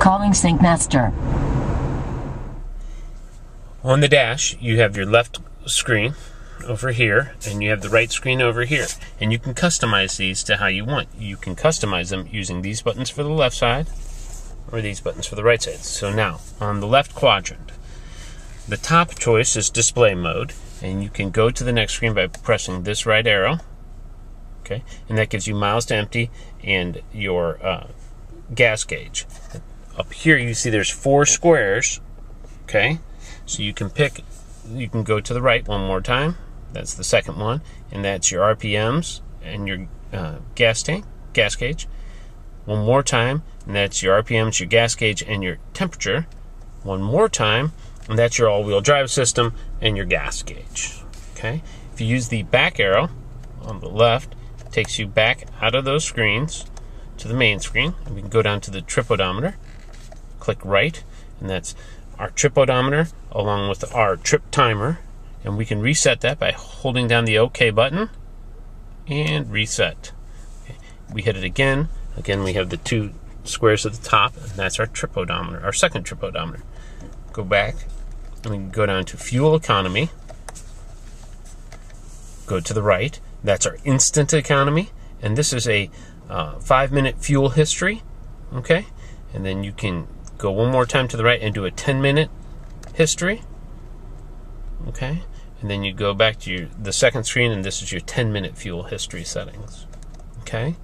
Calling Sync Master. On the dash, you have your left screen over here, and you have the right screen over here. And you can customize these to how you want. You can customize them using these buttons for the left side, or these buttons for the right side. So now, on the left quadrant, the top choice is display mode, and you can go to the next screen by pressing this right arrow, okay, and that gives you miles to empty and your gas gauge. Up here you see there's 4 squares, okay, so you can go to the right one more time, that's the second one, and that's your RPMs and your gas gauge. One more time, and that's your RPMs, your gas gauge, and your temperature. One more time, and that's your all-wheel drive system and your gas gauge. Okay? If you use the back arrow on the left, it takes you back out of those screens to the main screen. And we can go down to the trip odometer, click right, and that's our trip odometer along with our trip timer. And we can reset that by holding down the OK button and reset. Okay. We hit it again. Again, we have the 2 squares at the top, and that's our trip odometer, our second trip odometer. Go back, and we can go down to fuel economy. Go to the right. That's our instant economy, and this is a 5-minute fuel history. Okay, and then you can go one more time to the right and do a 10-minute history. Okay, and then you go back to the second screen, and this is your 10-minute fuel history settings. Okay,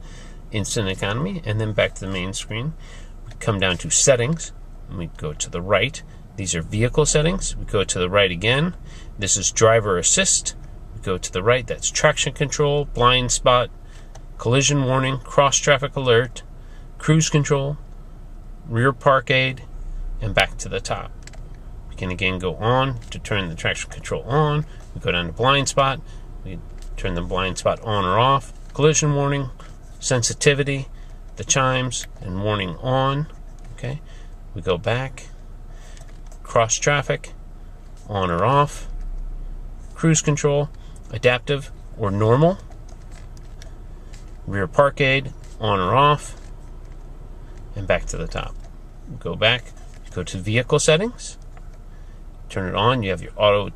instant economy, and then back to the main screen. We come down to settings, and we go to the right. These are vehicle settings. We go to the right again. This is driver assist. We go to the right. That's traction control, blind spot, collision warning, cross traffic alert, cruise control, rear park aid, and back to the top. We can again go on to turn the traction control on. We go down to blind spot. We turn the blind spot on or off. Collision warning, sensitivity, the chimes, and warning on. Okay. We go back. Cross traffic, on or off, cruise control, adaptive or normal, rear park aid, on or off, and back to the top. Go back, go to vehicle settings, turn it on. You have your auto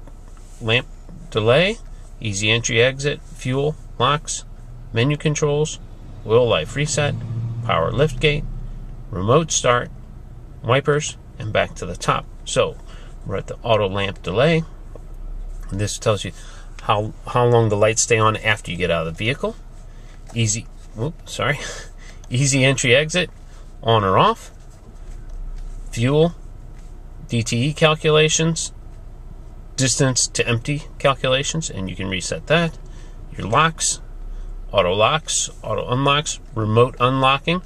lamp delay, easy entry exit, fuel, locks, menu controls, oil life reset, power lift gate, remote start, wipers, and back to the top. So we're at the auto lamp delay. And this tells you how long the lights stay on after you get out of the vehicle. Easy entry exit, on or off. Fuel, DTE calculations, distance to empty calculations, and you can reset that. Your locks, auto unlocks, remote unlocking,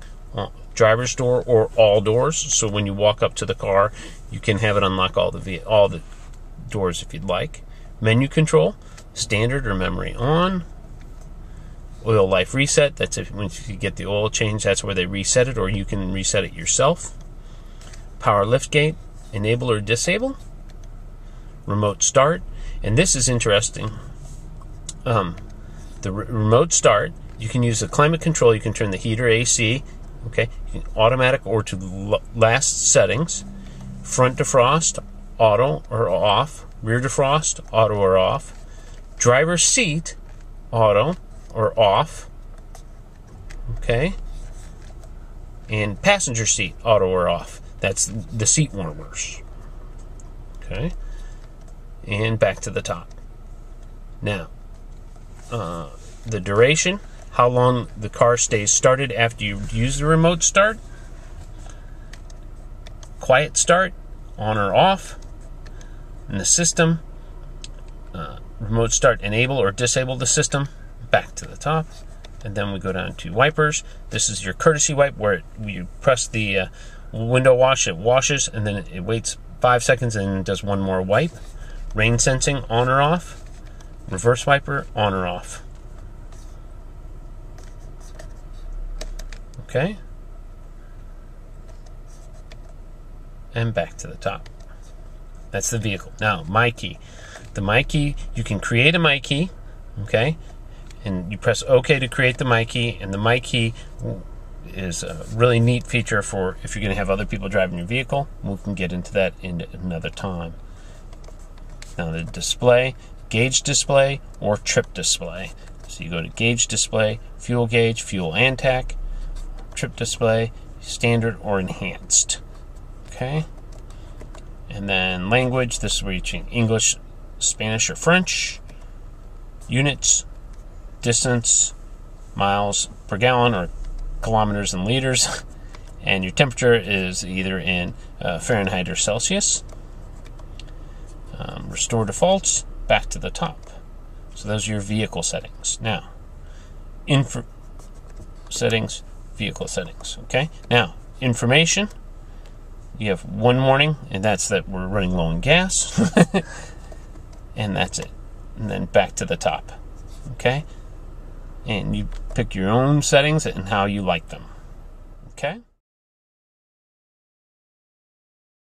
driver's door or all doors, so when you walk up to the car you can have it unlock all the doors if you'd like. Menu control, standard or memory on. Oil life reset, that's if once you get the oil change, that's where they reset it, or you can reset it yourself. Power lift gate, enable or disable. Remote start, and this is interesting. The remote start, you can use the climate control. You can turn the heater, AC, okay, automatic or to last settings. Front defrost, auto or off. Rear defrost, auto or off. Driver's seat, auto or off. Okay. And passenger seat, auto or off. That's the seat warmers. Okay. And back to the top. Now, the duration, how long the car stays started after you use the remote start. Quiet start, on or off. And the system, remote start, enable or disable the system, back to the top. And then we go down to wipers. This is your courtesy wipe, where you press the window wash, it washes, and then it waits 5 seconds and does one more wipe. Rain sensing, on or off. Reverse wiper, on or off. Okay. And back to the top. That's the vehicle. Now, My Key. The My Key, you can create a My Key, okay? And you press OK to create the My Key, and the My Key is a really neat feature for if you're going to have other people driving your vehicle. We can get into that in another time. Now the display, gauge display or trip display. So you go to gauge display, fuel gauge, fuel and tach, trip display, standard or enhanced. Okay. And then language, this is where you change English, Spanish or French, units, distance, miles per gallon or kilometers and liters, and your temperature is either in Fahrenheit or Celsius. Restore defaults, back to the top. So those are your vehicle settings. Now, info settings, vehicle settings. Okay. Now, information. You have one warning, and that's that we're running low on gas, and that's it. And then back to the top. Okay. And you pick your own settings and how you like them. Okay.